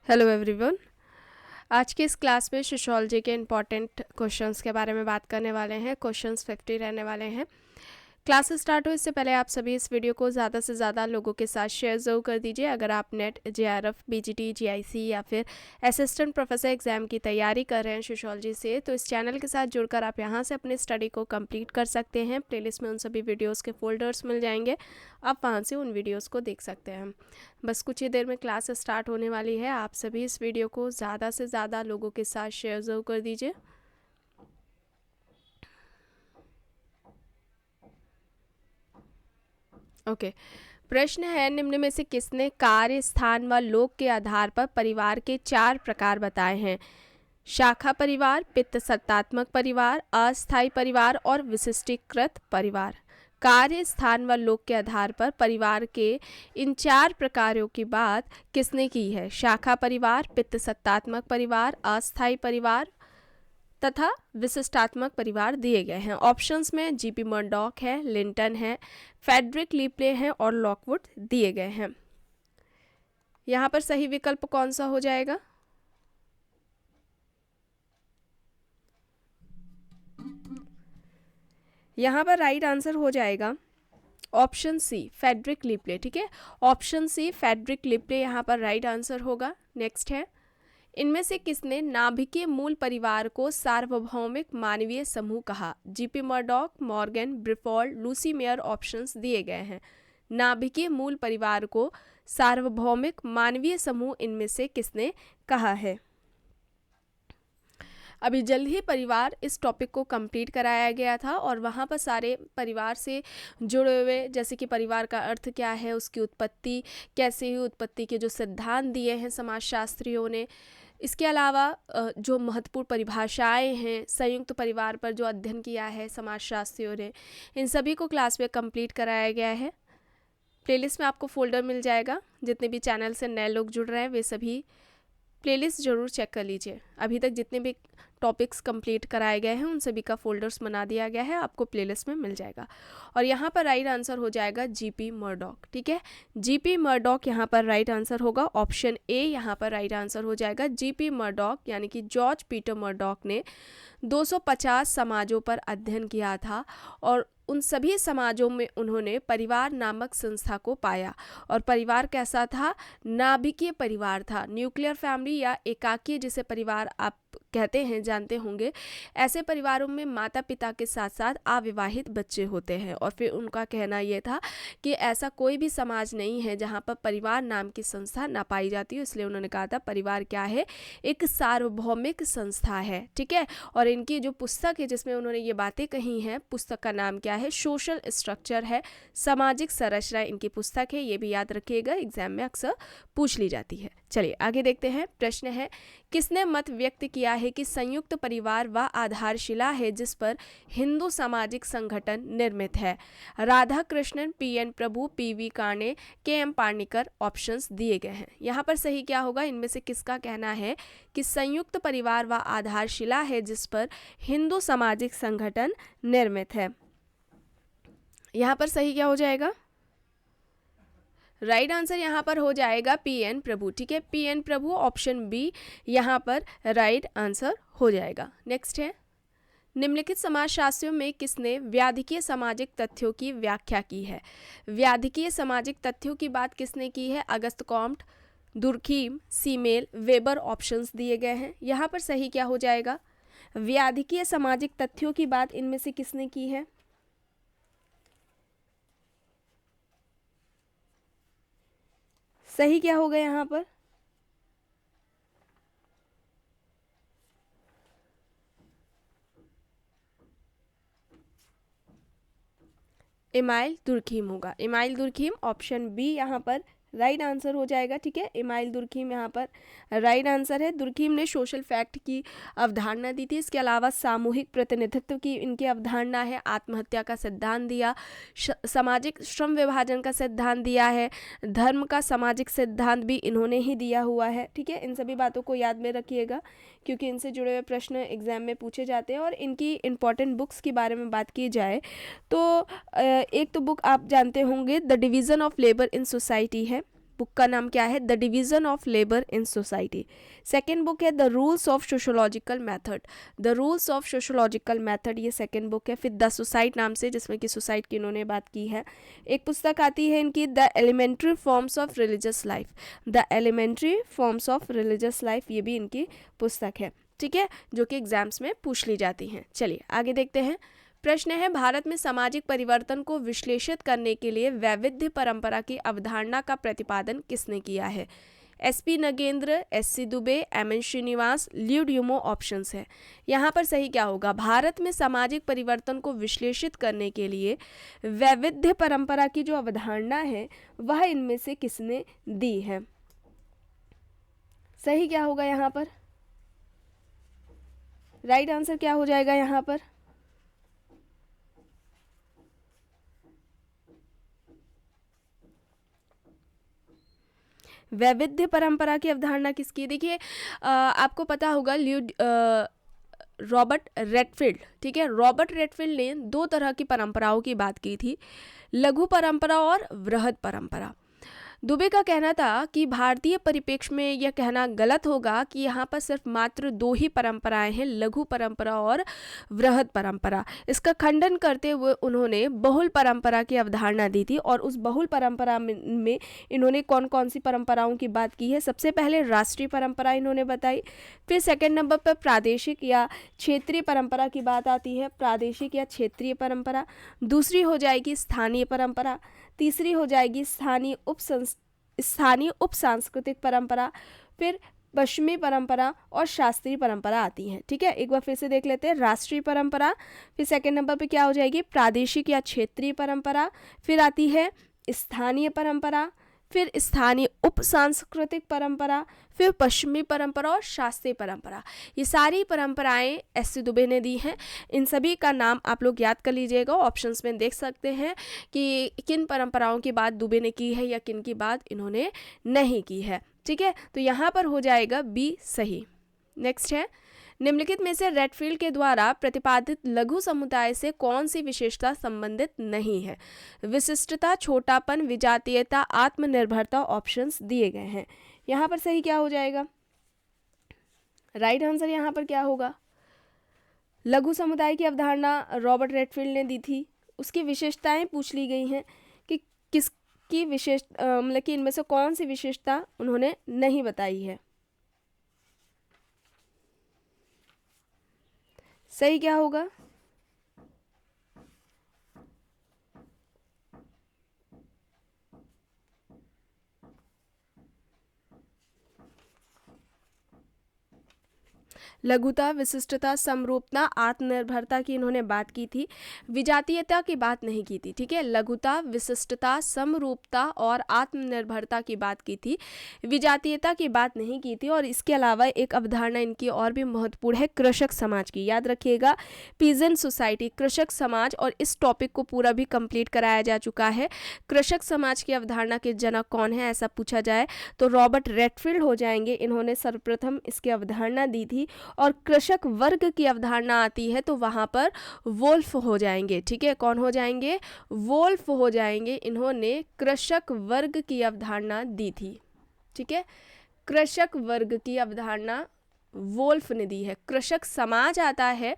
Hello everyone. आज की इस क्लास में सोशियोलॉजी के इम्पॉर्टेंट क्वेश्चंस के बारे में बात करने वाले हैं। क्वेश्चंस 50 रहने वाले हैं। क्लास स्टार्ट हो इससे पहले आप सभी इस वीडियो को ज़्यादा से ज़्यादा लोगों के साथ शेयर ज़रूर कर दीजिए। अगर आप नेट जेआरएफ बीजीटी जीआईसी या फिर असिस्टेंट प्रोफेसर एग्ज़ाम की तैयारी कर रहे हैं सोशियोलॉजी से, तो इस चैनल के साथ जुड़कर आप यहां से अपनी स्टडी को कंप्लीट कर सकते हैं। प्लेलिस्ट में उन सभी वीडियोज़ के फोल्डर्स मिल जाएंगे, आप वहां से उन वीडियोज़ को देख सकते हैं। बस कुछ ही देर में क्लास स्टार्ट होने वाली है। आप सभी इस वीडियो को ज़्यादा से ज़्यादा लोगों के साथ शेयर ज़रूर कर दीजिए। ओके, प्रश्न है, निम्न में से किसने कार्य स्थान व लोक के आधार पर परिवार के 4 प्रकार बताए हैं? शाखा परिवार, पित्त सत्तात्मक परिवार, अस्थायी परिवार और विशिष्टीकृत परिवार। कार्य स्थान व लोक के आधार पर परिवार के इन 4 प्रकारों की बात किसने की है? शाखा परिवार, पित्त सत्तात्मक परिवार, अस्थायी परिवार तथा विशिष्टात्मक परिवार दिए गए हैं। ऑप्शंस में जीपी मर्डॉक है, लिंटन है, फेडरिक लीप्ले है और लॉकवुड दिए गए हैं। यहाँ पर सही विकल्प कौन सा हो जाएगा? यहाँ पर राइट आंसर हो जाएगा ऑप्शन सी, फेडरिक लीप्ले। ठीक है, ऑप्शन सी फेडरिक लीप्ले यहाँ पर राइट आंसर होगा। नेक्स्ट है, इनमें से किसने नाभिकीय मूल परिवार को सार्वभौमिक मानवीय समूह कहा? GP Murdock, Morgan, Briffault, Lucy Mair. Options दिए गए हैं। नाभिकीय मूल परिवार को सार्वभौमिक मानवीय समूह इनमें से किसने कहा है? अभी जल्द ही परिवार इस टॉपिक को कंप्लीट कराया गया था और वहाँ पर सारे परिवार से जुड़े हुए, जैसे कि परिवार का अर्थ क्या है, उसकी उत्पत्ति कैसे हुई, उत्पत्ति के जो सिद्धांत दिए हैं समाजशास्त्रियों ने, इसके अलावा जो महत्वपूर्ण परिभाषाएं हैं, संयुक्त परिवार पर जो अध्ययन किया है समाजशास्त्रियों ने, इन सभी को क्लास में कंप्लीट कराया गया है। प्लेलिस्ट में आपको फोल्डर मिल जाएगा। जितने भी चैनल से नए लोग जुड़ रहे हैं वे सभी प्लेलिस्ट ज़रूर चेक कर लीजिए। अभी तक जितने भी टॉपिक्स कंप्लीट कराए गए हैं उन सभी का फोल्डर्स बना दिया गया है, आपको प्लेलिस्ट में मिल जाएगा। और यहाँ पर राइट आंसर हो जाएगा जीपी मर्डॉक। ठीक है, जीपी मर्डॉक यहाँ पर राइट आंसर होगा। ऑप्शन ए यहाँ पर राइट आंसर हो जाएगा। जीपी मर्डॉक यानी कि जॉर्ज पीटर मर्डॉक ने 250 समाजों पर अध्ययन किया था और उन सभी समाजों में उन्होंने परिवार नामक संस्था को पाया। और परिवार कैसा था? नाभिकीय परिवार था, न्यूक्लियर फैमिली या एकाकी जिसे परिवार आप कहते हैं, जानते होंगे। ऐसे परिवारों में माता पिता के साथ साथ अविवाहित बच्चे होते हैं। और फिर उनका कहना यह था कि ऐसा कोई भी समाज नहीं है जहाँ पर परिवार नाम की संस्था ना पाई जाती हो, इसलिए उन्होंने कहा था परिवार क्या है? एक सार्वभौमिक संस्था है। ठीक है, और इनकी जो पुस्तक है जिसमें उन्होंने ये बातें कही हैं, पुस्तक का नाम क्या है? सोशल स्ट्रक्चर है, सामाजिक संरचना इनकी पुस्तक है। ये भी याद रखिएगा, एग्जाम में अक्सर पूछ ली जाती है। चलिए आगे देखते हैं। प्रश्न है, किसने मत व्यक्त किया है कि संयुक्त परिवार वह आधारशिला है जिस पर हिंदू सामाजिक संगठन निर्मित है? राधा कृष्णन, पीएन प्रभु, पीवी काणे, केएम पार्निकर। ऑप्शंस दिए गए हैं। यहाँ पर सही क्या होगा? इनमें से किसका कहना है कि संयुक्त परिवार वह आधारशिला है जिस पर हिंदू सामाजिक संगठन निर्मित है? यहाँ पर सही क्या हो जाएगा? राइट आंसर यहाँ पर हो जाएगा पीएन प्रभु। ठीक है, पीएन प्रभु, ऑप्शन बी यहाँ पर राइट आंसर हो जाएगा। नेक्स्ट है, निम्नलिखित समाजशास्त्रियों में किसने व्याधिकीय सामाजिक तथ्यों की व्याख्या की है? व्याधिकीय सामाजिक तथ्यों की बात किसने की है? Auguste Comte, Durkheim, सीमेल, weber. Options दिए गए हैं। यहाँ पर सही क्या हो जाएगा? व्याधिकीय सामाजिक तथ्यों की बात इनमें से किसने की है? सही क्या होगा यहाँ पर? इमाइल दुर्खीम होगा। इमाइल दुर्खीम, ऑप्शन बी यहाँ पर राइट आंसर हो जाएगा। ठीक है, इमाइल दुर्खीम यहाँ पर राइट आंसर है। दुर्खीम ने सोशल फैक्ट की अवधारणा दी थी। इसके अलावा सामूहिक प्रतिनिधित्व की इनकी अवधारणा है। आत्महत्या का सिद्धांत दिया, सामाजिक श्रम विभाजन का सिद्धांत दिया है, धर्म का सामाजिक सिद्धांत भी इन्होंने ही दिया हुआ है। ठीक है, इन सभी बातों को याद में रखिएगा क्योंकि इनसे जुड़े हुए प्रश्न एग्जाम में पूछे जाते हैं। और इनकी इंपॉर्टेंट बुक्स के बारे में बात की जाए तो एक तो बुक आप जानते होंगे, the division of labour in society है। बुक का नाम क्या है? The division of labour in society. Second book है the rules of sociological method. The rules of sociological method ये सेकेंड बुक है। फिर द सोसाइट नाम से, जिसमें कि सोसाइट की इन्होंने बात की है। एक पुस्तक आती है इनकी the elementary forms of religious life. The elementary forms of religious life, ये भी इनकी पुस्तक है, ठीक है, जो कि एग्जाम्स में पूछ ली जाती हैं। चलिए आगे देखते हैं। प्रश्न है, भारत में सामाजिक परिवर्तन को विश्लेषित करने के लिए वैविध्य परंपरा की अवधारणा का प्रतिपादन किसने किया है? SP Nagendra, SC Dubey, MN Srinivas, Louis Dumont options है। यहाँ पर सही क्या होगा? भारत में सामाजिक परिवर्तन को विश्लेषित करने के लिए वैविध्य परंपरा की जो अवधारणा है वह इनमें से किसने दी है? सही क्या होगा यहाँ पर? राइट आंसर क्या हो जाएगा यहाँ पर? वैविध्य परंपरा की अवधारणा किसकी? देखिए आपको पता होगा रॉबर्ट रेडफील्ड, ठीक है, रॉबर्ट रेडफील्ड ने दो तरह की परंपराओं की बात की थी, लघु परंपरा और वृहद परंपरा। दुबे का कहना था कि भारतीय परिप्रेक्ष्य में यह कहना गलत होगा कि यहाँ पर सिर्फ मात्र दो ही परंपराएं हैं, लघु परंपरा और वृहद परंपरा। इसका खंडन करते हुए उन्होंने बहुल परंपरा की अवधारणा दी थी। और उस बहुल परंपरा में इन्होंने कौन कौन सी परंपराओं की बात की है? सबसे पहले राष्ट्रीय परंपरा इन्होंने बताई, फिर सेकंड नंबर पर प्रादेशिक या क्षेत्रीय परंपरा की बात आती है, प्रादेशिक या क्षेत्रीय परंपरा। दूसरी हो जाएगी स्थानीय परंपरा, तीसरी हो जाएगी स्थानीय उप सांस्कृतिक परंपरा, फिर पश्चिमी परंपरा और शास्त्रीय परंपरा आती हैं, ठीक है। एक बार फिर से देख लेते हैं। राष्ट्रीय परंपरा, फिर सेकंड नंबर पे क्या हो जाएगी? प्रादेशिक या क्षेत्रीय परंपरा, फिर आती है स्थानीय परंपरा, फिर स्थानीय उप सांस्कृतिक परंपरा, फिर पश्चिमी परंपरा और शास्त्रीय परंपरा। ये सारी परंपराएं एस.सी. दुबे ने दी हैं। इन सभी का नाम आप लोग याद कर लीजिएगा, ऑप्शंस में देख सकते हैं कि किन परंपराओं की बात दुबे ने की है या किन की बात इन्होंने नहीं की है, ठीक है। तो यहाँ पर हो जाएगा बी सही। नेक्स्ट है, निम्नलिखित में से रेडफील्ड के द्वारा प्रतिपादित लघु समुदाय से कौन सी विशेषता संबंधित नहीं है? विशिष्टता, छोटापन, विजातीयता, आत्मनिर्भरता ऑप्शंस दिए गए हैं। यहाँ पर सही क्या हो जाएगा? राइट आंसर यहाँ पर क्या होगा? लघु समुदाय की अवधारणा रॉबर्ट रेडफील्ड ने दी थी, उसकी विशेषताएं पूछ ली गई हैं कि किसकी मतलब कि इनमें से कौन सी विशेषता उन्होंने नहीं बताई है। सही क्या होगा? लघुता, विशिष्टता, समरूपता, आत्मनिर्भरता की इन्होंने बात की थी, विजातीयता की बात नहीं की थी, ठीक है। लघुता, विशिष्टता, समरूपता और आत्मनिर्भरता की बात की थी, विजातीयता की बात नहीं की थी। और इसके अलावा एक अवधारणा इनकी और भी महत्वपूर्ण है, कृषक समाज की। याद रखिएगा, पीजेंट सोसाइटी, कृषक समाज। और इस टॉपिक को पूरा भी कंप्लीट कराया जा चुका है। कृषक समाज की अवधारणा के जनक कौन है, ऐसा पूछा जाए तो रॉबर्ट रेडफील्ड हो जाएंगे। इन्होंने सर्वप्रथम इसकी अवधारणा दी थी। और कृषक वर्ग की अवधारणा आती है तो वहां पर वोल्फ हो जाएंगे, ठीक है। कौन हो जाएंगे? वोल्फ हो जाएंगे। इन्होंने कृषक वर्ग की अवधारणा दी थी, ठीक है। कृषक वर्ग की अवधारणा वोल्फ ने दी है। कृषक समाज आता है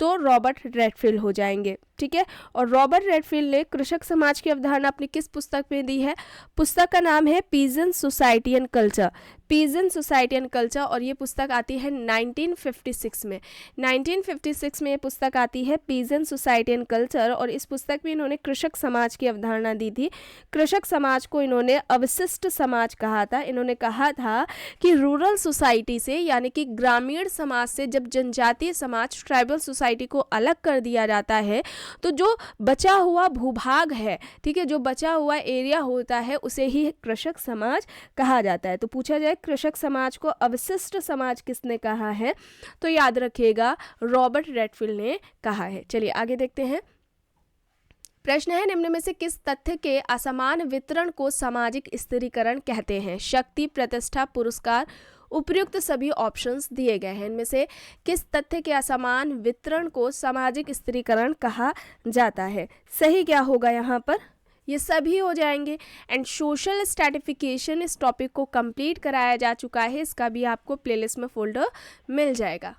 तो रॉबर्ट रेडफील्ड हो जाएंगे, ठीक है। और रॉबर्ट रेडफील्ड ने कृषक समाज की अवधारणा अपनी किस पुस्तक में दी है? पुस्तक का नाम है peasant society and culture, peasant society and culture. और ये पुस्तक आती है 1956 में। 1956 में ये पुस्तक आती है पीजेंट सोसाइटी एंड कल्चर। और इस पुस्तक में इन्होंने कृषक समाज की अवधारणा दी थी। कृषक समाज को इन्होंने अवशिष्ट समाज कहा था। इन्होंने कहा था कि रूरल सोसाइटी से, यानी कि ग्रामीण समाज से, जब जनजातीय समाज, ट्राइबल सोसाइटी को अलग कर दिया जाता है तो जो बचा हुआ भूभाग है, ठीक है, जो बचा हुआ एरिया होता है उसे ही कृषक समाज कहा जाता है। तो पूछा जाए कृषक समाज को अवशिष्ट समाज किसने कहा है, तो याद रखिएगा रॉबर्ट रेडफील्ड ने कहा है। चलिए आगे देखते हैं। प्रश्न है, निम्न में से किस तथ्य के असमान वितरण को सामाजिक स्थिरीकरण कहते हैं? शक्ति, प्रतिष्ठा, पुरस्कार, उपयुक्त सभी ऑप्शंस दिए गए हैं। इनमें से किस तथ्य के असमान वितरण को सामाजिक स्थिरीकरण कहा जाता है? सही क्या होगा यहाँ पर? ये सभी हो जाएंगे। एंड सोशल स्ट्रैटिफिकेशन, इस टॉपिक को कंप्लीट कराया जा चुका है, इसका भी आपको प्लेलिस्ट में फोल्डर मिल जाएगा।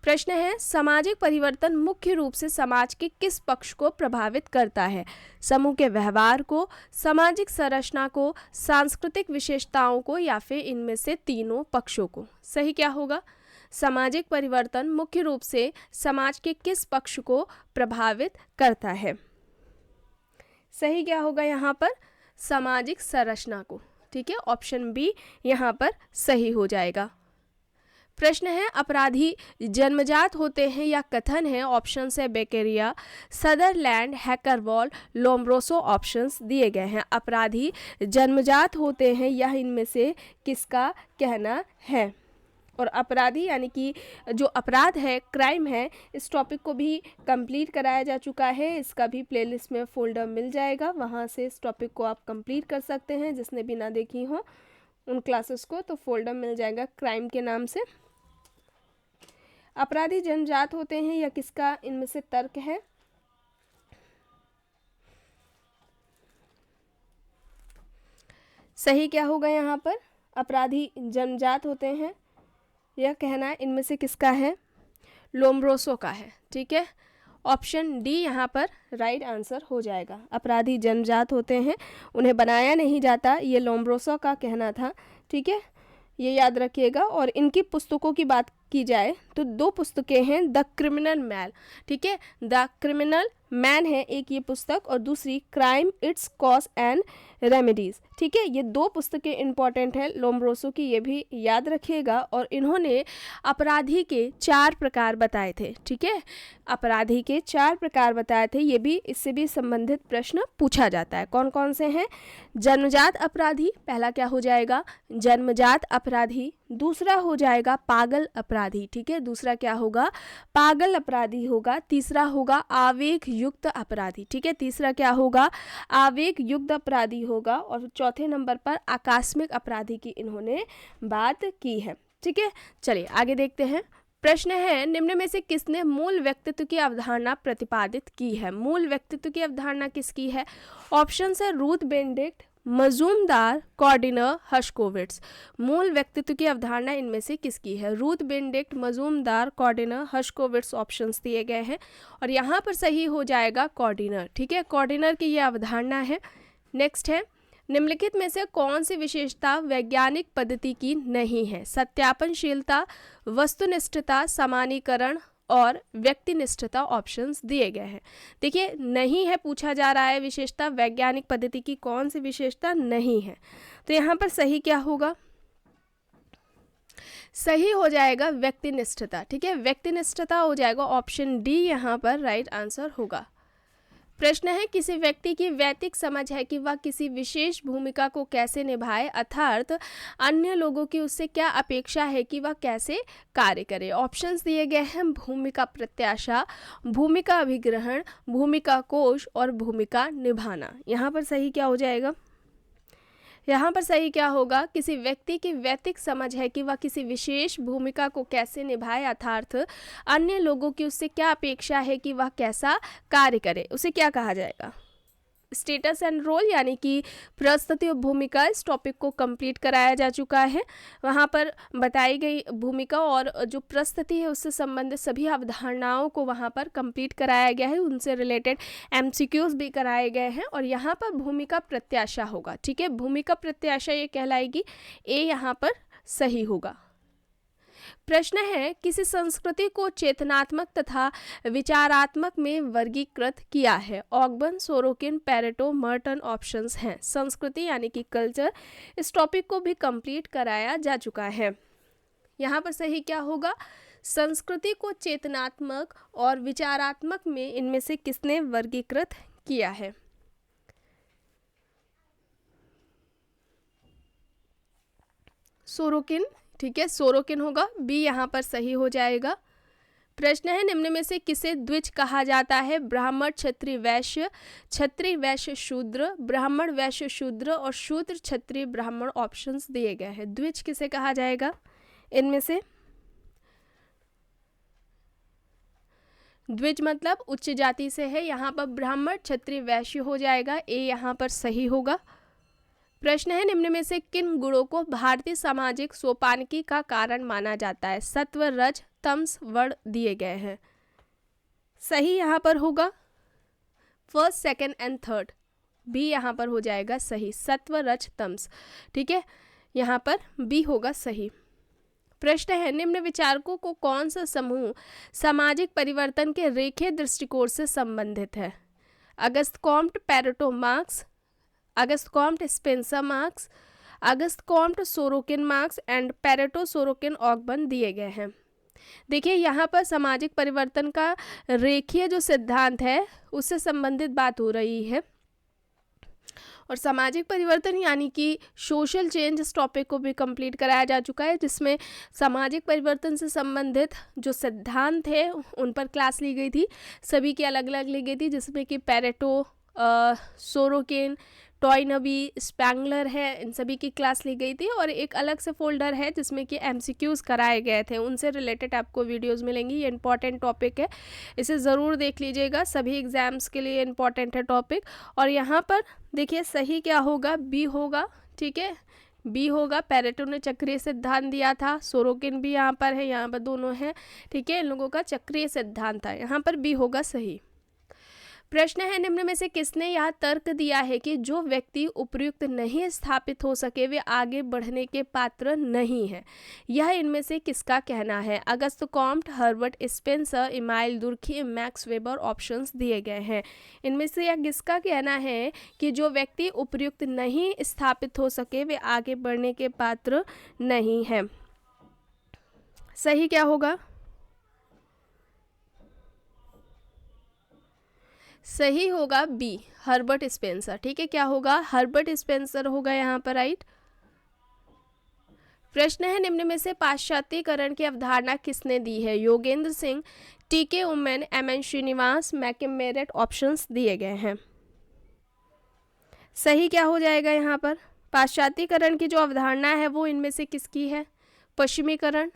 प्रश्न है, सामाजिक परिवर्तन मुख्य रूप से समाज के किस पक्ष को प्रभावित करता है? समूह के व्यवहार को, सामाजिक संरचना को, सांस्कृतिक विशेषताओं को, या फिर इनमें से तीनों पक्षों को? सही क्या होगा? सामाजिक परिवर्तन मुख्य रूप से समाज के किस पक्ष को प्रभावित करता है? सही क्या होगा यहाँ पर? सामाजिक संरचना को। ठीक है, ऑप्शन बी यहाँ पर सही हो जाएगा। प्रश्न है, अपराधी जन्मजात होते हैं या कथन है? ऑप्शंस है बेकेरिया, सदरलैंड, हैकरवॉल, लोम्ब्रोसो ऑप्शंस दिए गए हैं। अपराधी जन्मजात होते हैं, यह इनमें से किसका कहना है? और अपराधी यानी कि जो अपराध है, क्राइम है, इस टॉपिक को भी कंप्लीट कराया जा चुका है, इसका भी प्लेलिस्ट में फोल्डर मिल जाएगा, वहाँ से इस टॉपिक को आप कंप्लीट कर सकते हैं। जिसने भी ना देखी हो उन क्लासेस को तो फोल्डर मिल जाएगा क्राइम के नाम से। अपराधी जन्मजात होते हैं या किसका इनमें से तर्क है? सही क्या होगा यहाँ पर? अपराधी जन्मजात होते हैं, यह कहना इनमें से किसका है? लोम्ब्रोसो का है। ठीक है, ऑप्शन डी यहाँ पर राइट आंसर हो जाएगा। अपराधी जन्मजात होते हैं, उन्हें बनाया नहीं जाता, ये लोम्ब्रोसो का कहना था। ठीक है, ये याद रखिएगा। और इनकी पुस्तकों की बात की जाए तो दो पुस्तकें हैं, द क्रिमिनल मैन। ठीक है, द क्रिमिनल मैन है एक ये पुस्तक, और दूसरी crime, it's cause and remedies. ठीक है, ये दो पुस्तकें इंपॉर्टेंट है लोम्ब्रोसो की, ये भी याद रखिएगा। और इन्होंने अपराधी के 4 प्रकार बताए थे। ठीक है, अपराधी के 4 प्रकार बताए थे, ये भी इससे भी संबंधित प्रश्न पूछा जाता है। कौन कौन से हैं? जन्मजात अपराधी, पहला क्या हो जाएगा? जन्मजात अपराधी। दूसरा हो जाएगा पागल अपराधी। ठीक है, दूसरा क्या होगा? पागल अपराधी होगा। तीसरा होगा आवेग युक्त अपराधी। ठीक है, तीसरा क्या होगा? आवेग युक्त अपराधी होगा। और चौथे नंबर पर आकस्मिक अपराधी की इन्होंने बात की है। ठीक है, चलिए आगे देखते हैं। प्रश्न है, निम्न में से किसने मूल व्यक्तित्व की अवधारणा प्रतिपादित की है? मूल व्यक्तित्व की अवधारणा किसकी है? ऑप्शन है रूथ बेनेडिक्ट, मजूमदार, कॉर्डिनर, हर्शकोविट्स। मूल व्यक्तित्व की अवधारणा इनमें से किसकी है? रूथ बेनेडिक्ट, मजूमदार, कॉर्डिनर, हर्शकोविट्स ऑप्शंस दिए गए हैं, और यहाँ पर सही हो जाएगा कॉर्डिनर। ठीक है, कॉर्डिनर की यह अवधारणा है। नेक्स्ट है, निम्नलिखित में से कौन सी विशेषता वैज्ञानिक पद्धति की नहीं है? सत्यापनशीलता, वस्तुनिष्ठता, सामान्यीकरण और व्यक्तिनिष्ठता ऑप्शंस दिए गए हैं। देखिए, नहीं है पूछा जा रहा है विशेषता, वैज्ञानिक पद्धति की कौन सी विशेषता नहीं है, तो यहाँ पर सही क्या होगा? सही हो जाएगा व्यक्तिनिष्ठता। ठीक है, व्यक्तिनिष्ठता हो जाएगा, ऑप्शन डी यहाँ पर राइट आंसर होगा। प्रश्न है, किसी व्यक्ति की वैयक्तिक समझ है कि वह किसी विशेष भूमिका को कैसे निभाए, अर्थात अन्य लोगों की उससे क्या अपेक्षा है कि वह कैसे कार्य करे। ऑप्शंस दिए गए हैं, भूमिका प्रत्याशा, भूमिका अभिग्रहण, भूमिका कोश और भूमिका निभाना। यहाँ पर सही क्या हो जाएगा? यहाँ पर सही क्या होगा? किसी व्यक्ति की वैयक्तिक समझ है कि वह किसी विशेष भूमिका को कैसे निभाए, अर्थात अन्य लोगों की उससे क्या अपेक्षा है कि वह कैसा कार्य करे, उसे क्या कहा जाएगा? स्टेटस एंड रोल यानी कि प्रस्तुति और भूमिका, इस टॉपिक को कंप्लीट कराया जा चुका है। वहाँ पर बताई गई भूमिका और जो प्रस्तुति है उससे संबंधित सभी अवधारणाओं को वहाँ पर कंप्लीट कराया गया है, उनसे रिलेटेड एमसीक्यूज भी कराए गए हैं। और यहाँ पर भूमिका प्रत्याशा होगा। ठीक है, भूमिका प्रत्याशा ये कहलाएगी, ए यहाँ पर सही होगा। प्रश्न है, किसी संस्कृति को चेतनात्मक तथा विचारात्मक में वर्गीकृत किया है? ऑगबन, सोरोकिन, पेरेटो, मर्टन ऑप्शंस हैं। संस्कृति यानी कि कल्चर, इस टॉपिक को भी कंप्लीट कराया जा चुका है। यहाँ पर सही क्या होगा? संस्कृति को चेतनात्मक और विचारात्मक में इनमें से किसने वर्गीकृत किया है? सोरोकिन। ठीक है, सोरोकिन होगा, बी यहाँ पर सही हो जाएगा। प्रश्न है, निम्न में से किसे द्विज कहा जाता है? ब्राह्मण, क्षत्रिय, वैश्य, क्षत्रिय वैश्य शूद्र, ब्राह्मण वैश्य शूद्र और शूद्र क्षत्रिय ब्राह्मण ऑप्शंस दिए गए हैं। द्विज किसे कहा जाएगा इनमें से? द्विज मतलब उच्च जाति से है, यहाँ पर ब्राह्मण क्षत्रिय वैश्य हो जाएगा, ए यहाँ पर सही होगा। प्रश्न है निम्न में से किन गुणों को भारतीय सामाजिक सोपानकी का कारण माना जाता है? सत्व, रज, तमस, वर्ण दिए गए हैं। सही यहाँ पर होगा first, second and third, B यहाँ पर हो जाएगा सही, सत्व, रज, तमस। ठीक है, यहाँ पर बी होगा सही। प्रश्न है निम्न विचारकों को कौन सा समूह सामाजिक परिवर्तन के रेखीय दृष्टिकोण से संबंधित है? Auguste Comte, Pareto, Marx, Auguste Comte, Spencer, Marx, Auguste Comte, Sorokin, Marx and Pareto, Sorokin, Ogburn दिए गए हैं। देखिए यहाँ पर सामाजिक परिवर्तन का रेखीय जो सिद्धांत है उससे संबंधित बात हो रही है, और सामाजिक परिवर्तन यानी कि सोशल चेंज इस टॉपिक को भी कंप्लीट कराया जा चुका है, जिसमें सामाजिक परिवर्तन से संबंधित जो सिद्धांत है उन पर क्लास ली गई थी, सभी की अलग अलग ली गई थी, जिसमें कि पेरेटो, सोरोकिन, टॉयनबी, स्पैंगलर है, इन सभी की क्लास ली गई थी। और एक अलग से फोल्डर है जिसमें कि एमसीक्यूज़ कराए गए थे, उनसे रिलेटेड आपको वीडियोस मिलेंगी। ये इंपॉर्टेंट टॉपिक है, इसे ज़रूर देख लीजिएगा, सभी एग्जाम्स के लिए इंपॉर्टेंट है टॉपिक। और यहाँ पर देखिए सही क्या होगा, बी होगा। ठीक है, बी होगा। पेरेटो ने चक्रीय सिद्धांत दिया था, सोरोकिन भी यहाँ पर है, यहाँ पर दोनों हैं। ठीक है, इन लोगों का चक्रीय सिद्धांत था, यहाँ पर बी होगा सही। प्रश्न है निम्न में से किसने यह तर्क दिया है कि जो व्यक्ति उपयुक्त नहीं स्थापित हो सके वे आगे बढ़ने के पात्र नहीं है? यह इनमें से किसका कहना है? Auguste Comte, Herbert Spencer, Emile Durkheim, Max Weber, options दिए गए हैं। इनमें से यह किसका कहना है कि जो व्यक्ति उपयुक्त नहीं स्थापित हो सके वे आगे बढ़ने के पात्र नहीं है? सही क्या होगा? सही होगा बी, हर्बर्ट स्पेंसर। ठीक है, क्या होगा? हर्बर्ट स्पेंसर होगा यहाँ पर, राइट। प्रश्न है निम्न में से पाश्चात्यकरण की अवधारणा किसने दी है? योगेंद्र सिंह, टीके उमेन, एम.एन. श्रीनिवास, मैकम मेरेट, ऑप्शंस दिए गए हैं। सही क्या हो जाएगा यहाँ पर? पाश्चात्यकरण की जो अवधारणा है वो इनमें से किसकी है? पश्चिमीकरण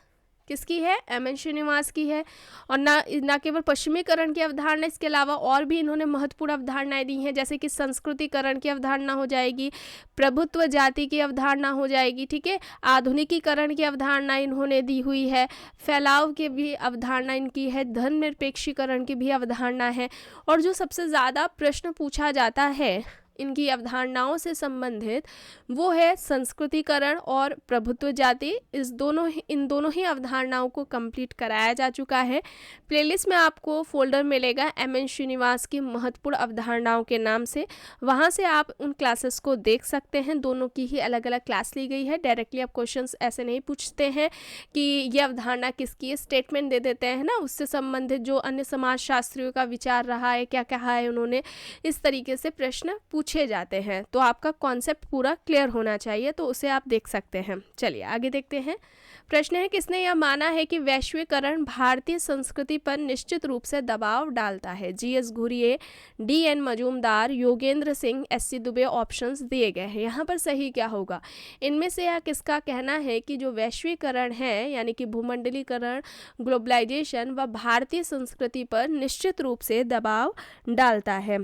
किसकी है? एम.एन. श्रीनिवास की है। और ना केवल पश्चिमीकरण की अवधारणा, इसके अलावा और भी इन्होंने महत्वपूर्ण अवधारणाएं दी हैं, जैसे कि संस्कृतिकरण की अवधारणा हो जाएगी, प्रभुत्व जाति की अवधारणा हो जाएगी। ठीक है, आधुनिकीकरण की अवधारणा इन्होंने दी हुई है, फैलाव की भी अवधारणा इनकी है, धर्मनिरपेक्षीकरण की भी अवधारणा है। और जो सबसे ज़्यादा प्रश्न पूछा जाता है इनकी अवधारणाओं से संबंधित वो है संस्कृतिकरण और प्रभुत्व जाति। इन दोनों ही अवधारणाओं को कंप्लीट कराया जा चुका है। प्लेलिस्ट में आपको फोल्डर मिलेगा एम.एन. श्रीनिवास की महत्वपूर्ण अवधारणाओं के नाम से, वहाँ से आप उन क्लासेस को देख सकते हैं। दोनों की ही अलग अलग क्लास ली गई है। डायरेक्टली आप क्वेश्चंस ऐसे नहीं पूछते हैं कि ये अवधारणा किसकी है, स्टेटमेंट दे देते हैं ना, उससे संबंधित जो अन्य समाजशास्त्रियों का विचार रहा है, क्या कहा है उन्होंने, इस तरीके से प्रश्न पूछे जाते हैं। तो आपका कॉन्सेप्ट पूरा क्लियर होना चाहिए, तो उसे आप देख सकते हैं। चलिए आगे देखते हैं। प्रश्न है किसने यह माना है कि वैश्वीकरण भारतीय संस्कृति पर निश्चित रूप से दबाव डालता है? GS. Ghurye, DN. Majumdar, Yogendra Singh, SC. Dubey, options दिए गए हैं। यहाँ पर सही क्या होगा? इनमें से यह किसका कहना है कि जो वैश्वीकरण है यानी कि भूमंडलीकरण, ग्लोबलाइजेशन व भारतीय संस्कृति पर निश्चित रूप से दबाव डालता है?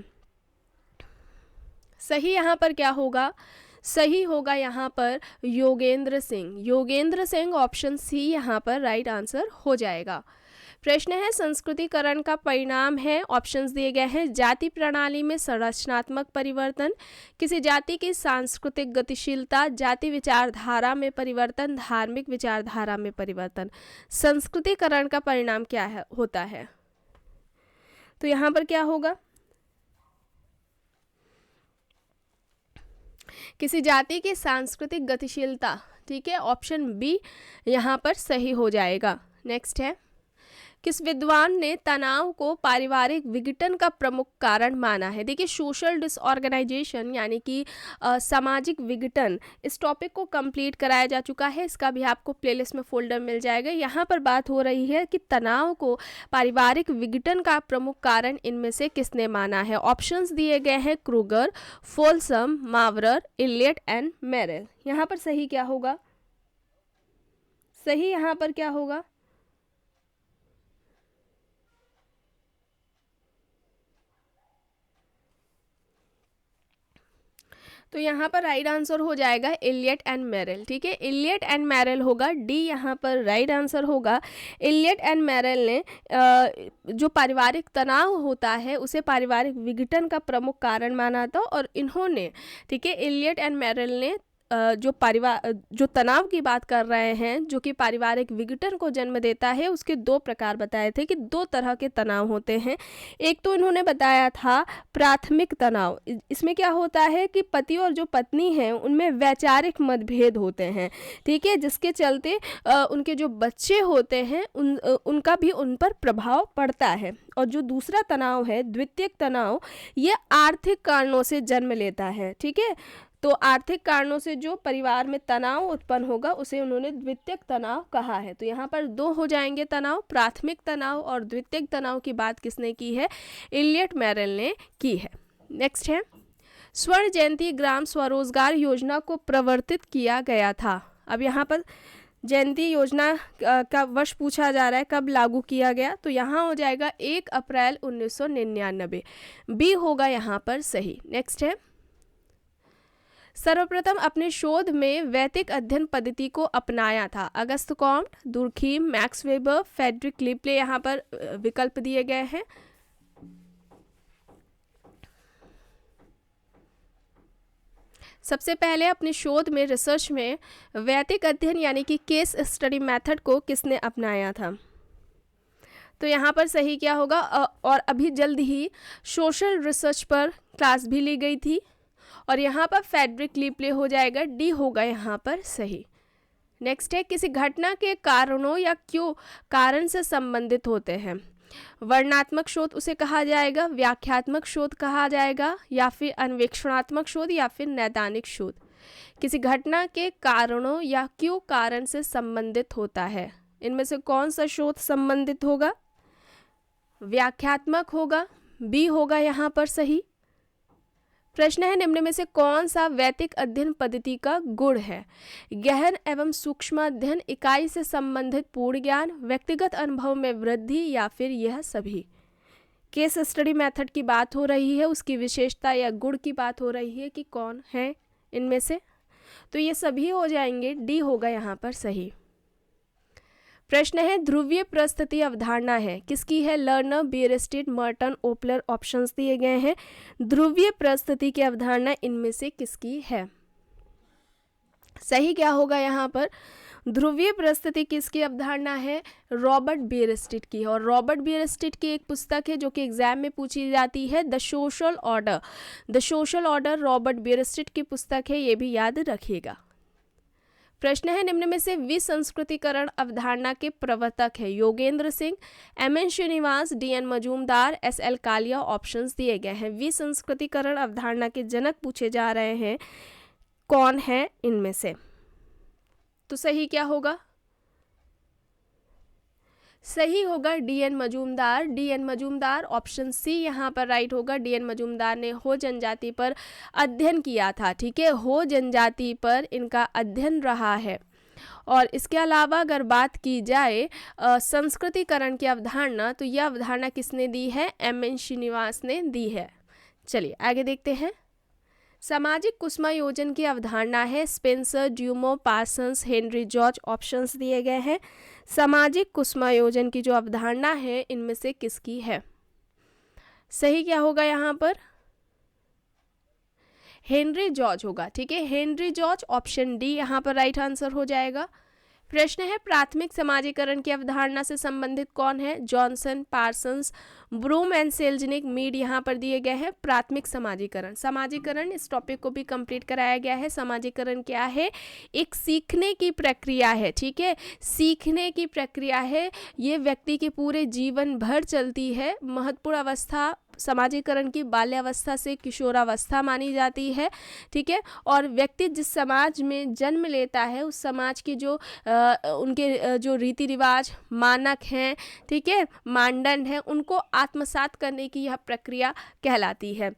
सही यहाँ पर क्या होगा? सही होगा यहाँ पर योगेंद्र सिंह। योगेंद्र सिंह, ऑप्शन सी यहाँ पर राइट आंसर हो जाएगा। प्रश्न है संस्कृतिकरण का परिणाम है, ऑप्शंस दिए गए हैं, जाति प्रणाली में संरचनात्मक परिवर्तन, किसी जाति की सांस्कृतिक गतिशीलता, जाति विचारधारा में परिवर्तन, धार्मिक विचारधारा में परिवर्तन। संस्कृतिकरण का परिणाम क्या है होता है? तो यहाँ पर क्या होगा? किसी जाति की सांस्कृतिक गतिशीलता। ठीक है, ऑप्शन बी यहाँ पर सही हो जाएगा। नेक्स्ट है, किस विद्वान ने तनाव को पारिवारिक विघटन का प्रमुख कारण माना है? देखिए सोशल डिसऑर्गेनाइजेशन यानी कि सामाजिक विघटन, इस टॉपिक को कंप्लीट कराया जा चुका है, इसका भी आपको प्लेलिस्ट में फोल्डर मिल जाएगा। यहाँ पर बात हो रही है कि तनाव को पारिवारिक विघटन का प्रमुख कारण इनमें से किसने माना है? ऑप्शंस दिए गए हैं, क्रूगर, फोल्सम, मावरर, इलियट एंड मेरेल। यहाँ पर सही क्या होगा? सही यहाँ पर क्या होगा? तो यहाँ पर राइट आंसर हो जाएगा इलियट एंड मैरेल। ठीक है, इलियट एंड मैरेल होगा डी, यहाँ पर राइट आंसर होगा। इलियट एंड मैरेल ने जो पारिवारिक तनाव होता है उसे पारिवारिक विघटन का प्रमुख कारण माना था, और इन्होंने, ठीक है, इलियट एंड मैरेल ने जो तनाव की बात कर रहे हैं जो कि पारिवारिक विघटन को जन्म देता है, उसके दो प्रकार बताए थे कि दो तरह के तनाव होते हैं। एक तो इन्होंने बताया था प्राथमिक तनाव। इसमें क्या होता है कि पति और जो पत्नी हैं उनमें वैचारिक मतभेद होते हैं, ठीक है, जिसके चलते उनके जो बच्चे होते हैं उनका भी उन पर प्रभाव पड़ता है। और जो दूसरा तनाव है, द्वितीयक तनाव, ये आर्थिक कारणों से जन्म लेता है। ठीक है, तो आर्थिक कारणों से जो परिवार में तनाव उत्पन्न होगा उसे उन्होंने द्वितीयक तनाव कहा है। तो यहाँ पर दो हो जाएंगे तनाव, प्राथमिक तनाव और द्वितीयक तनाव की बात किसने की है? इलियट मैरेल ने की है। नेक्स्ट है, स्वर्ण जयंती ग्राम स्वरोजगार योजना को प्रवर्तित किया गया था। अब यहाँ पर जयंती योजना का वर्ष पूछा जा रहा है, कब लागू किया गया? तो यहाँ हो जाएगा 1 अप्रैल 1999, बी होगा यहाँ पर सही। नेक्स्ट है, सर्वप्रथम अपने शोध में वैदिक अध्ययन पद्धति को अपनाया था। Auguste Comte, Durkheim, Max Weber, Frederic Le Play, यहाँ पर विकल्प दिए गए हैं। सबसे पहले अपने शोध में, रिसर्च में वैदिक अध्ययन यानी कि केस स्टडी मेथड को किसने अपनाया था? तो यहाँ पर सही क्या होगा? और अभी जल्द ही सोशल रिसर्च पर क्लास भी ली गई थी, और यहाँ पर फेडरिक लिपले हो जाएगा, डी होगा यहाँ पर सही। नेक्स्ट है, किसी घटना के कारणों या क्यों कारण से संबंधित होते हैं। वर्णनात्मक शोध उसे कहा जाएगा, व्याख्यात्मक शोध कहा जाएगा, या फिर अन्वेषणात्मक शोध, या फिर नैदानिक शोध। किसी घटना के कारणों या क्यों कारण से संबंधित होता है, इनमें से कौन सा शोध संबंधित होगा? व्याख्यात्मक होगा, बी होगा यहाँ पर सही। प्रश्न है, निम्न में से कौन सा वैदिक अध्ययन पद्धति का गुण है? गहन एवं सूक्ष्म अध्ययन, इकाई से संबंधित पूर्ण ज्ञान, व्यक्तिगत अनुभव में वृद्धि, या फिर यह सभी। केस स्टडी मेथड की बात हो रही है, उसकी विशेषता या गुण की बात हो रही है कि कौन है इनमें से, तो ये सभी हो जाएंगे, डी होगा यहाँ पर सही। प्रश्न है, ध्रुवीय परिस्थिति अवधारणा है किसकी है? लर्नर, बियरस्टेड, मर्टन, ओपलर, ऑप्शंस दिए गए हैं। ध्रुवीय परिस्थिति की अवधारणा इनमें से किसकी है? सही क्या होगा यहाँ पर? ध्रुवीय परिस्थिति किसकी अवधारणा है? रॉबर्ट बियरस्टेड की। और रॉबर्ट बियरस्टेड की एक पुस्तक है जो कि एग्जाम में पूछी जाती है, the social order. The social order Robert Bierstedt की पुस्तक है, ये भी याद रखिएगा। प्रश्न है, निम्न में से विसंस्कृतिकरण अवधारणा के प्रवर्तक है? Yogendra Singh, MN. Srinivas, DN. Majumdar, SL. Kalia, options दिए गए हैं। विसंस्कृतिकरण अवधारणा के जनक पूछे जा रहे हैं, कौन है इनमें से? तो सही क्या होगा? सही होगा DN. Majumdar. DN. Majumdar, option C यहाँ पर राइट होगा। डी.एन. मजूमदार ने हो जनजाति पर अध्ययन किया था। ठीक है, हो जनजाति पर इनका अध्ययन रहा है। और इसके अलावा अगर बात की जाए संस्कृतिकरण की अवधारणा, तो यह अवधारणा किसने दी है? एम.एन. श्रीनिवास ने दी है। चलिए आगे देखते हैं। सामाजिक कुसुमायोजन की अवधारणा है Spencer, Dumont, Parsons, Henry George, options दिए गए हैं। सामाजिक कुसुमायोजन की जो अवधारणा है इनमें से किसकी है? सही क्या होगा यहाँ पर? हेनरी जॉर्ज होगा। ठीक है, हेनरी जॉर्ज, ऑप्शन डी यहाँ पर राइट आंसर हो जाएगा। प्रश्न है, प्राथमिक समाजीकरण की अवधारणा से संबंधित कौन है? Johnson, Parsons, Broom and Selznick, Mead यहाँ पर दिए गए हैं। प्राथमिक समाजीकरण, समाजीकरण इस टॉपिक को भी कंप्लीट कराया गया है। समाजीकरण क्या है? एक सीखने की प्रक्रिया है। ठीक है, सीखने की प्रक्रिया है, ये व्यक्ति के पूरे जीवन भर चलती है। महत्वपूर्ण अवस्था समाजीकरण की बाल्यावस्था से किशोरावस्था मानी जाती है। ठीक है, और व्यक्ति जिस समाज में जन्म लेता है उस समाज की जो उनके जो रीति रिवाज, मानक हैं, ठीक है, मानदंड हैं, उनको आत्मसात करने की यह प्रक्रिया कहलाती है।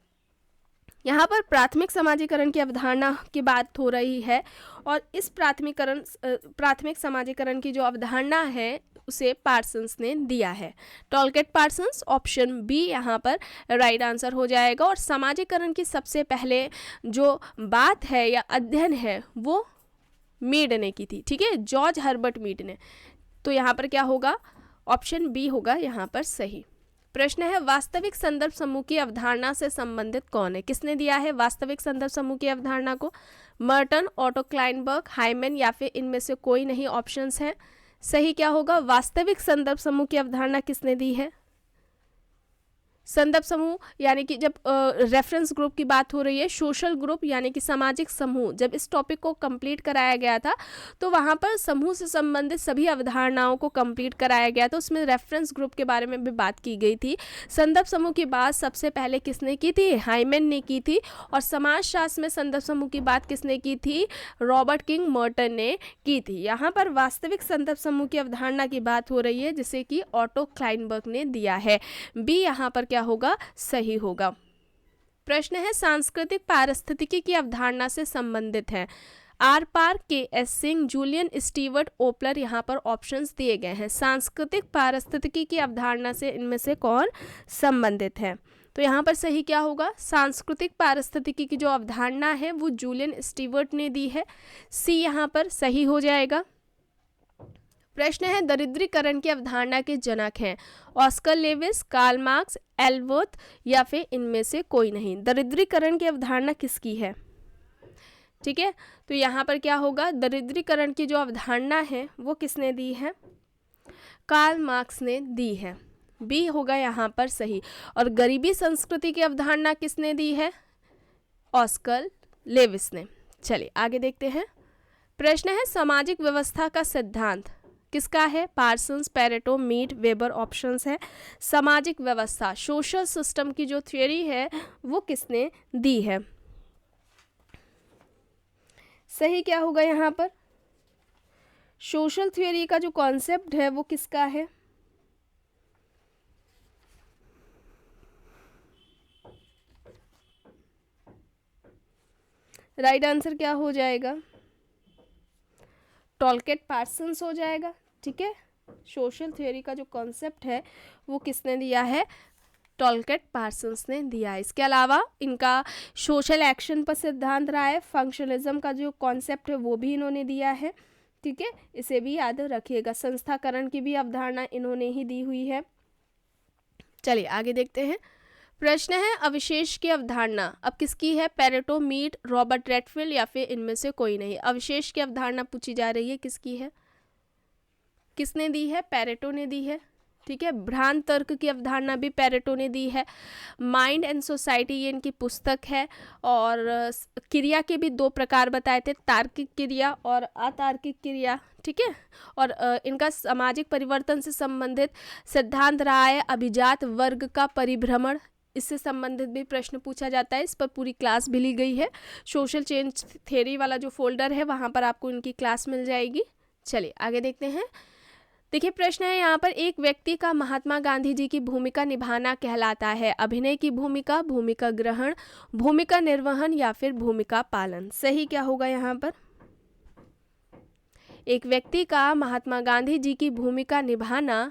यहाँ पर प्राथमिक समाजीकरण की अवधारणा की बात हो रही है, और इस प्राथमिक समाजीकरण की जो अवधारणा है उसे पार्सन्स ने दिया है। टॉलकेट पार्सन्स, ऑप्शन बी यहाँ पर राइट आंसर हो जाएगा। और समाजीकरण की सबसे पहले जो बात है या अध्ययन है वो मीड ने की थी, ठीक है, जॉर्ज हर्बर्ट मीड ने। तो यहाँ पर क्या होगा, ऑप्शन बी होगा यहाँ पर सही। प्रश्न है वास्तविक संदर्भ समूह की अवधारणा से संबंधित कौन है? किसने दिया है वास्तविक संदर्भ समूह की अवधारणा को? मर्टन, ऑटो क्लाइनबर्ग, हाइमन या फिर इनमें से कोई नहीं ऑप्शंस है। सही क्या होगा, वास्तविक संदर्भ समूह की अवधारणा किसने दी है? संदर्भ समूह यानी कि जब रेफरेंस ग्रुप की बात हो रही है, सोशल ग्रुप यानी कि सामाजिक समूह, जब इस टॉपिक को कंप्लीट कराया गया था तो वहाँ पर समूह से संबंधित सभी अवधारणाओं को कंप्लीट कराया गया था। उसमें रेफरेंस ग्रुप के बारे में भी बात की गई थी। संदर्भ समूह की बात सबसे पहले किसने की थी? हाइमन ने की थी। और समाजशास्त्र में संदर्भ समूह की बात किसने की थी? रॉबर्ट किंग मर्टन ने की थी। यहाँ पर वास्तविक संदर्भ समूह की अवधारणा की बात हो रही है जिसे कि ऑटो क्लाइनबर्ग ने दिया है। बी यहाँ पर होगा, सही होगा। प्रश्न है सांस्कृतिक पारिस्थितिकी की अवधारणा से संबंधित है। आर पार, के एस सिंह, जूलियन स्टीवर्ट, ओपलर, यहाँ पर ऑप्शंस दिए गए हैं। सांस्कृतिक पारिस्थितिकी की अवधारणा से इनमें से कौन संबंधित है? तो यहाँ पर सही क्या होगा, सांस्कृतिक पारिस्थितिकी की जो अवधारणा है वो जूलियन स्टीवर्ट ने दी है। सी यहाँ पर सही हो जाएगा। प्रश्न है दरिद्रीकरण की अवधारणा के जनक हैं ऑस्कर लेविस, कार्ल मार्क्स, एल्वर्थ या फिर इनमें से कोई नहीं। दरिद्रीकरण की अवधारणा किसकी है? ठीक है, तो यहाँ पर क्या होगा, दरिद्रीकरण की जो अवधारणा है वो किसने दी है? कार्ल मार्क्स ने दी है। बी होगा यहाँ पर सही। और गरीबी संस्कृति की अवधारणा किसने दी है? ऑस्कर लेविस ने। चलिए आगे देखते हैं। प्रश्न है सामाजिक व्यवस्था का सिद्धांत किसका है? Parsons, Pareto, Mead, Weber options है। सामाजिक व्यवस्था, सोशल सिस्टम की जो थ्योरी है वो किसने दी है? सही क्या होगा यहाँ पर? सोशल थ्योरी का जो कॉन्सेप्ट है वो किसका है? राइट आंसर क्या हो जाएगा? टॉलकेट पार्सन्स हो जाएगा। ठीक है, सोशल थ्योरी का जो कॉन्सेप्ट है वो किसने दिया है? टॉलकेट पार्सन्स ने दिया है। इसके अलावा इनका सोशल एक्शन पर सिद्धांत रहा है। फंक्शनलिज्म का जो कॉन्सेप्ट है वो भी इन्होंने दिया है। ठीक है, इसे भी याद रखिएगा। संस्थाकरण की भी अवधारणा इन्होंने ही दी हुई है। चलिए आगे देखते हैं। प्रश्न है अविशेष की अवधारणा अब किसकी है? पेरेटो, मीड, रॉबर्ट रेडफील्ड या फिर इनमें से कोई नहीं। अविशेष की अवधारणा पूछी जा रही है, किसकी है? किसने दी है? पेरेटो ने दी है। ठीक है, भ्रांत तर्क की अवधारणा भी पेरेटो ने दी है। माइंड एंड सोसाइटी ये इनकी पुस्तक है। और क्रिया के भी दो प्रकार बताए थे, तार्किक क्रिया और अतार्किक क्रिया। ठीक है, और इनका सामाजिक परिवर्तन से संबंधित सिद्धांत रहा है अभिजात वर्ग का परिभ्रमण। इससे संबंधित भी प्रश्न पूछा जाता है, इस पर पूरी क्लास भी ली गई है। सोशल चेंज थ्योरी वाला जो फोल्डर है वहाँ पर आपको इनकी क्लास मिल जाएगी। चलिए आगे देखते हैं। देखिए प्रश्न है यहाँ पर, एक व्यक्ति का महात्मा गांधी जी की भूमिका निभाना कहलाता है अभिनय की भूमिका, भूमिका ग्रहण, भूमिका निर्वहन या फिर भूमिका पालन। सही क्या होगा यहाँ पर? एक व्यक्ति का महात्मा गांधी जी की भूमिका निभाना,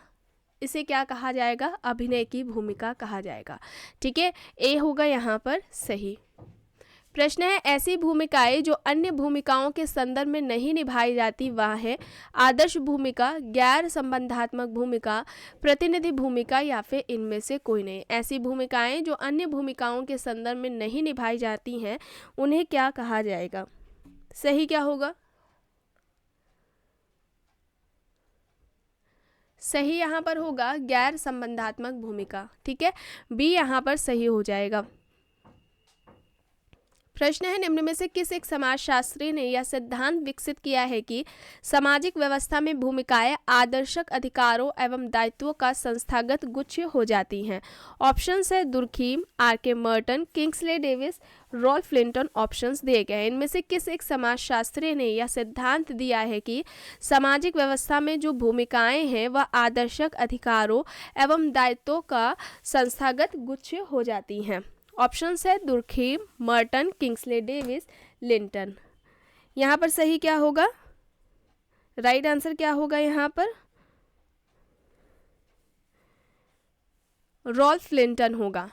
इसे क्या कहा जाएगा? अभिनय की भूमिका कहा जाएगा। ठीक है, ए होगा यहाँ पर सही। प्रश्न है ऐसी भूमिकाएं जो अन्य भूमिकाओं के संदर्भ में नहीं निभाई जाती वह है आदर्श भूमिका, गैर संबंधात्मक भूमिका, प्रतिनिधि भूमिका या फिर इनमें से कोई नहीं। ऐसी भूमिकाएं जो अन्य भूमिकाओं के संदर्भ में नहीं निभाई जाती हैं उन्हें क्या कहा जाएगा? सही क्या होगा? सही यहाँ पर होगा गैर संबंधात्मक भूमिका। ठीक है, बी यहाँ पर सही हो जाएगा। प्रश्न है निम्न में से किस एक समाजशास्त्री ने यह सिद्धांत विकसित किया है कि सामाजिक व्यवस्था में भूमिकाएं आदर्शक अधिकारों एवं दायित्वों का संस्थागत गुच्छ हो जाती हैं? ऑप्शंस है Durkheim, R K Merton, Kingsley Davis, Ralph Linton options दिए गए हैं। इनमें से किस एक समाजशास्त्री ने यह सिद्धांत दिया है कि सामाजिक व्यवस्था में जो भूमिकाएं हैं वह आदर्शक अधिकारों एवं दायित्वों का संस्थागत गुच्छ हो जाती हैं? ऑप्शंस है Durkheim, Merton, Kingsley Davis, Linton. यहाँ पर सही क्या होगा? राइट आंसर क्या होगा यहाँ पर? रॉल्फ लिंटन होगा।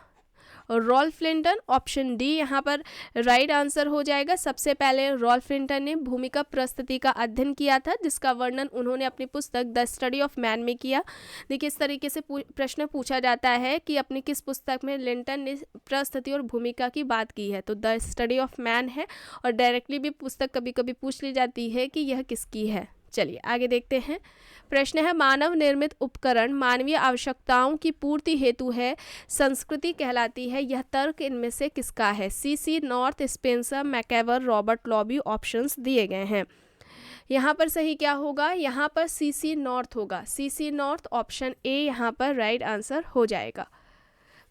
रॉल्फ लिंटन, ऑप्शन डी यहाँ पर राइट आंसर हो जाएगा। सबसे पहले रॉल्फ लिंटन ने भूमिका प्रस्तुति का अध्ययन किया था, जिसका वर्णन उन्होंने अपनी पुस्तक द स्टडी ऑफ मैन में किया। देखिए, इस तरीके से प्रश्न पूछा जाता है कि अपनी किस पुस्तक में लिंटन ने प्रस्तुति और भूमिका की बात की है, तो द स्टडी ऑफ मैन है। और डायरेक्टली भी पुस्तक कभी कभी पूछ ली जाती है कि यह किसकी है। चलिए आगे देखते हैं। प्रश्न है, मानव निर्मित उपकरण मानवीय आवश्यकताओं की पूर्ति हेतु है संस्कृति कहलाती है, यह तर्क इनमें से किसका है? CC North, Spencer, MacIver, Robert Lowie options दिए गए हैं। यहाँ पर सही क्या होगा? यहाँ पर सीसी नॉर्थ होगा। सीसी नॉर्थ, ऑप्शन ए यहाँ पर राइट आंसर हो जाएगा।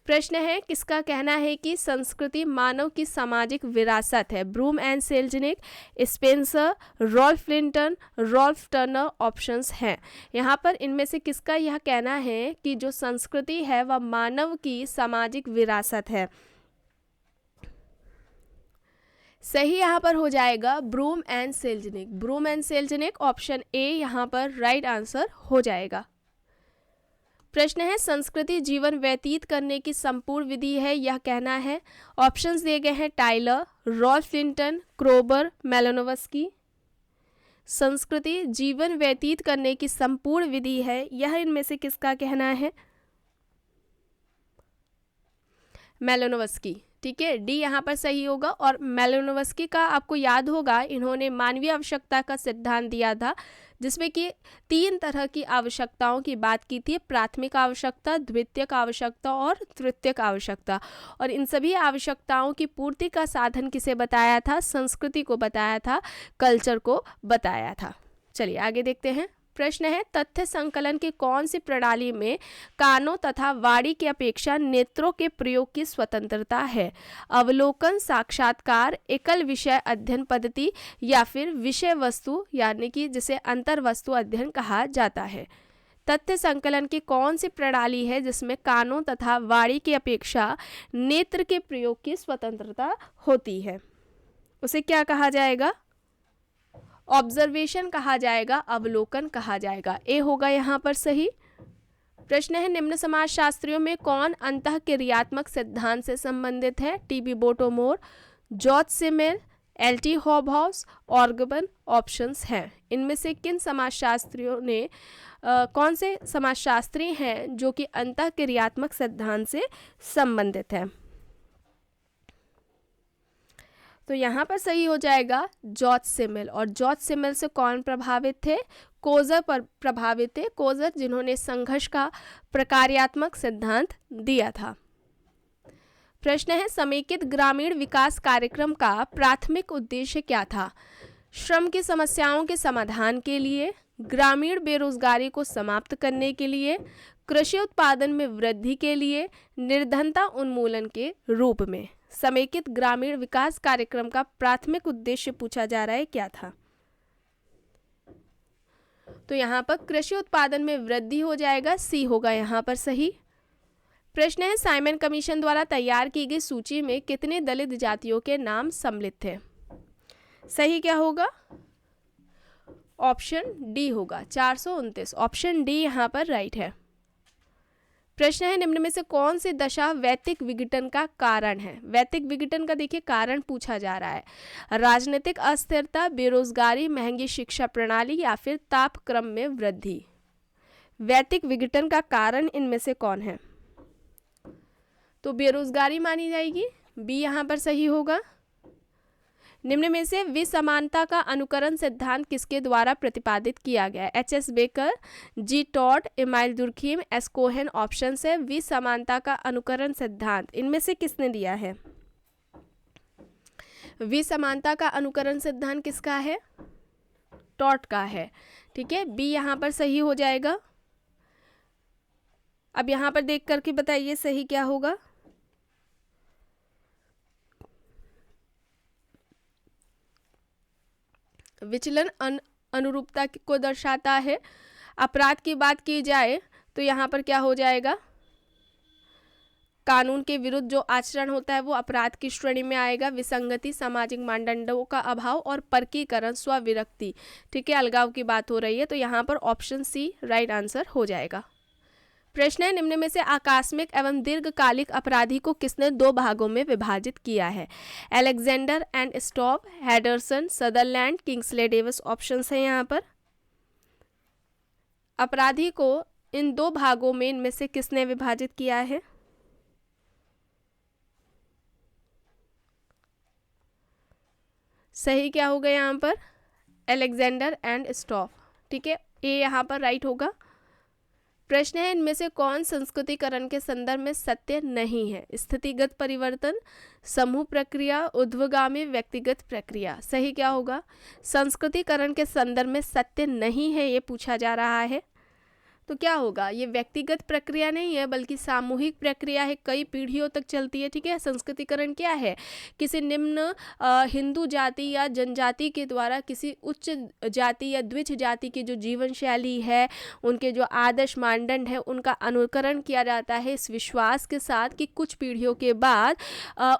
प्रश्न है, किसका कहना है कि संस्कृति मानव की सामाजिक विरासत है? Broom and Selznick, Spencer, Ralph Linton, Ralph Turner options हैं। यहाँ पर इनमें से किसका यह कहना है कि जो संस्कृति है वह मानव की सामाजिक विरासत है? सही यहाँ पर हो जाएगा Broom and Selznick. Broom and Selznick, option A यहाँ पर राइट आंसर हो जाएगा। प्रश्न है, संस्कृति जीवन व्यतीत करने की संपूर्ण विधि है, यह कहना है? ऑप्शंस दिए गए हैं, टाइलर, रॉल्फ लिंटन, क्रोबर, मेलानोव्स्की। संस्कृति जीवन व्यतीत करने की संपूर्ण विधि है, यह इनमें से किसका कहना है? मेलानोव्स्की। ठीक है, डी यहाँ पर सही होगा। और मेलानोव्स्की का आपको याद होगा, इन्होंने मानवीय आवश्यकता का सिद्धांत दिया था, जिसमें कि 3 तरह की आवश्यकताओं की बात की थी। प्राथमिक आवश्यकता, द्वितीयक आवश्यकता और तृतीयक आवश्यकता। और इन सभी आवश्यकताओं की पूर्ति का साधन किसे बताया था? संस्कृति को बताया था, कल्चर को बताया था। चलिए आगे देखते हैं। प्रश्न है, तथ्य संकलन की कौन सी प्रणाली में कानों तथा वाणी की अपेक्षा नेत्रों के प्रयोग की स्वतंत्रता है? अवलोकन, साक्षात्कार, एकल विषय अध्ययन पद्धति या फिर विषय वस्तु, यानी कि जिसे अंतर वस्तु अध्ययन कहा जाता है। तथ्य संकलन की कौन सी प्रणाली है जिसमें कानों तथा वाणी की अपेक्षा नेत्र के प्रयोग की स्वतंत्रता होती है? उसे क्या कहा जाएगा? ऑब्जर्वेशन कहा जाएगा, अवलोकन कहा जाएगा। ए होगा यहाँ पर सही। प्रश्न है, निम्न समाजशास्त्रियों में कौन अंतःक्रियात्मक सिद्धांत से संबंधित है? TB Bottomore, George Simmel, LT. Hobhouse, Ogburn options हैं। इनमें से किन समाजशास्त्रियों ने कौन से समाजशास्त्री हैं जो कि अंतःक्रियात्मक सिद्धांत से संबंधित है? तो यहाँ पर सही हो जाएगा जॉर्ज सिमेल। और जॉर्ज सिमेल से कौन प्रभावित थे? कोजर पर प्रभावित थे। कोजर, जिन्होंने संघर्ष का प्रकार्यात्मक सिद्धांत दिया था। प्रश्न है, समेकित ग्रामीण विकास कार्यक्रम का प्राथमिक उद्देश्य क्या था? श्रम की समस्याओं के समाधान के लिए, ग्रामीण बेरोजगारी को समाप्त करने के लिए, कृषि उत्पादन में वृद्धि के लिए, निर्धनता उन्मूलन के रूप में। समेकित ग्रामीण विकास कार्यक्रम का प्राथमिक उद्देश्य पूछा जा रहा है, क्या था? तो यहाँ पर कृषि उत्पादन में वृद्धि हो जाएगा, सी होगा यहाँ पर सही। प्रश्न है, साइमन कमीशन द्वारा तैयार की गई सूची में कितने दलित जातियों के नाम सम्मिलित थे? सही क्या होगा? ऑप्शन डी होगा, 429। ऑप्शन डी यहाँ पर राइट है। प्रश्न है, निम्न में से कौन सी दशा वैश्विक विघटन का कारण है? वैश्विक विघटन का देखिए कारण पूछा जा रहा है। राजनीतिक अस्थिरता, बेरोजगारी, महंगी शिक्षा प्रणाली या फिर तापक्रम में वृद्धि। वैश्विक विघटन का कारण इनमें से कौन है? तो बेरोजगारी मानी जाएगी, बी यहाँ पर सही होगा। निम्न में से विसमानता का अनुकरण सिद्धांत किसके द्वारा प्रतिपादित किया गया है? HS. Becker, G. Todd, Emile Durkheim, S. Cohen option है। विसमानता का अनुकरण सिद्धांत इनमें से किसने दिया है? विसमानता का अनुकरण सिद्धांत किसका है? टॉड का है। ठीक है, बी यहाँ पर सही हो जाएगा। अब यहाँ पर देख करके बताइए सही क्या होगा? विचलन अनुरूपता को दर्शाता है। अपराध की बात की जाए तो यहाँ पर क्या हो जाएगा? कानून के विरुद्ध जो आचरण होता है वो अपराध की श्रेणी में आएगा। विसंगति, सामाजिक मानदंडों का अभाव और परकीकरण, स्वविरक्ति। ठीक है, अलगाव की बात हो रही है, तो यहाँ पर ऑप्शन सी राइट आंसर हो जाएगा। प्रश्न है, निम्न में से आकस्मिक एवं दीर्घकालिक अपराधी को किसने 2 भागों में विभाजित किया है? Alexander and stop, Henderson, Sutherland, Kingsley Davis options हैं यहाँ पर। अपराधी को इन 2 भागों में इनमें से किसने विभाजित किया है? सही क्या होगा यहाँ पर? Alexander and stop. ठीक है, ये यहाँ पर राइट होगा। प्रश्न है, इनमें से कौन संस्कृतिकरण के संदर्भ में सत्य नहीं है? स्थितिगत परिवर्तन, समूह प्रक्रिया, ऊर्ध्वगामी व्यक्तिगत प्रक्रिया। सही क्या होगा? संस्कृतिकरण के संदर्भ में सत्य नहीं है, ये पूछा जा रहा है। तो क्या होगा? ये व्यक्तिगत प्रक्रिया नहीं है बल्कि सामूहिक प्रक्रिया है, कई पीढ़ियों तक चलती है। ठीक है, संस्कृतिकरण क्या है? किसी निम्न हिंदू जाति या जनजाति के द्वारा किसी उच्च जाति या द्विज जाति की जो जीवन शैली है, उनके जो आदर्श मानदंड है, उनका अनुकरण किया जाता है इस विश्वास के साथ कि कुछ पीढ़ियों के बाद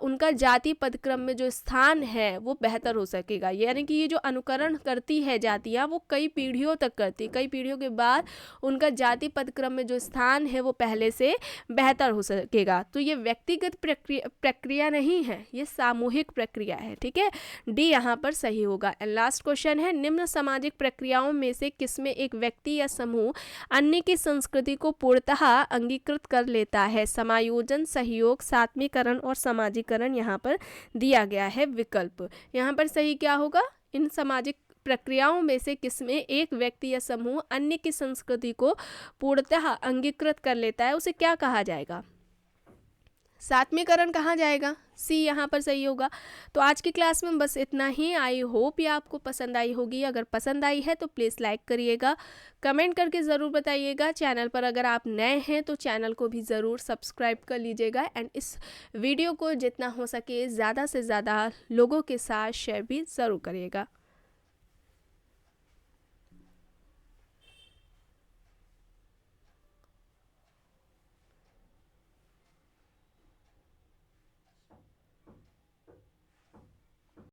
उनका जाति पदक्रम में जो स्थान है वो बेहतर हो सकेगा। यानी कि ये जो अनुकरण करती है जातियाँ, वो कई पीढ़ियों तक करती, कई पीढ़ियों के बाद उनका जाति पदक्रम में जो स्थान है वो पहले से बेहतर हो सकेगा। तो ये व्यक्तिगत प्रक्रिया नहीं है, ये सामूहिक प्रक्रिया है। ठीक है, डी यहाँ पर सही होगा। एंड लास्ट क्वेश्चन है, निम्न सामाजिक प्रक्रियाओं में से किसमें एक व्यक्ति या समूह अन्य की संस्कृति को पूर्णतः अंगीकृत कर लेता है? समायोजन, सहयोग, सात्मीकरण और समाजीकरण यहाँ पर दिया गया है विकल्प। यहाँ पर सही क्या होगा? इन सामाजिक प्रक्रियाओं में से किसमें एक व्यक्ति या समूह अन्य की संस्कृति को पूर्णतः अंगीकृत कर लेता है, उसे क्या कहा जाएगा? सात्मीकरण कहा जाएगा। सी यहाँ पर सही होगा। तो आज की क्लास में बस इतना ही। आई होप ये आपको पसंद आई होगी। अगर पसंद आई है तो प्लीज़ लाइक करिएगा, कमेंट करके ज़रूर बताइएगा। चैनल पर अगर आप नए हैं तो चैनल को भी ज़रूर सब्सक्राइब कर लीजिएगा। एंड इस वीडियो को जितना हो सके ज़्यादा से ज़्यादा लोगों के साथ शेयर भी ज़रूर करिएगा।